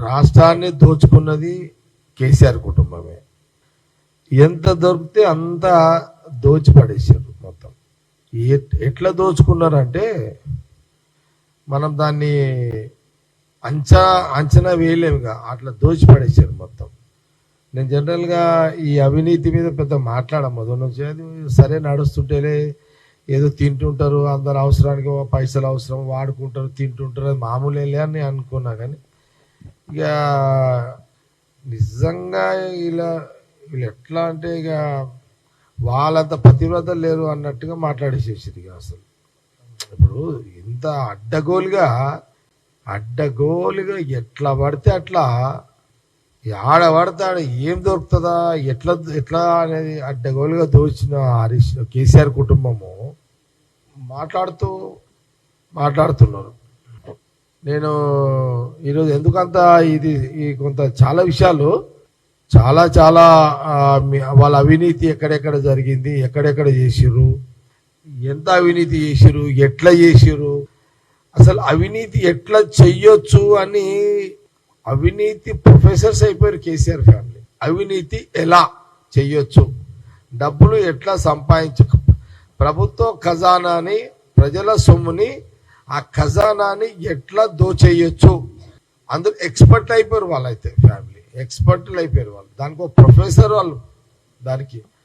రాష్ట్రాన్ని దోచుకున్నది కేసీఆర్ కుటుంబమే. ఎంత దొరికితే అంత దోచిపడేసారు మొత్తం. ఎట్లా దోచుకున్నారంటే మనం దాన్ని అంచనా వేయలేముగా, అట్లా దోచిపడేసారు మొత్తం. నేను జనరల్గా ఈ అవినీతి మీద పెద్ద మాట్లాడ మొదలు నుంచి, అది సరే నడుస్తుంటేనే ఏదో తింటుంటారు, అందరు అవసరానికి పైసలు అవసరం వాడుకుంటారు, తింటుంటారు, అది మామూలే అని అనుకున్నా. కానీ ఇక నిజంగా వీళ్ళు ఎట్లా అంటే ఇక వాళ్ళంత పతివ్రత లేరు అన్నట్టుగా మాట్లాడేసేసారు. ఇక అసలు ఇప్పుడు ఇంత అడ్డగోలుగా ఎట్లా పడితే అట్లా ఆడ పడతాడు, ఏం దొరుకుతుందా, ఎట్లా అనేది అడ్డగోలుగా దోచిన కేసీఆర్ కుటుంబము మాట్లాడుతున్నారు. నేను ఈరోజు ఎందుకంత ఈ కొంత చాలా విషయాలు చాలా వాళ్ళ అవినీతి ఎక్కడెక్కడ జరిగింది, ఎక్కడెక్కడ చేసిర్రు, ఎంత అవినీతి చేసిర్రు, ఎట్లా చేసిర్రు, అసలు అవినీతి ఎట్లా చెయ్యొచ్చు అని అవినీతి ప్రొఫెసర్స్ అయిపోయారు కేసీఆర్ ఫ్యామిలీ. అవినీతి ఎలా చెయ్యొచ్చు, డబ్బులు ఎట్లా సంపాదించు, ప్రభుత్వ ఖజానాని, ప్రజల సొమ్ముని, ఆ ఖజానాని ఎట్లా దోచేయొచ్చు, అందరూ ఎక్స్పర్ట్ అయిపోయారు. వాళ్ళైతే ఫ్యామిలీ ఎక్స్పర్ట్లు అయిపోయారు. వాళ్ళు దానికి ఒక ప్రొఫెసర్, వాళ్ళు దానికి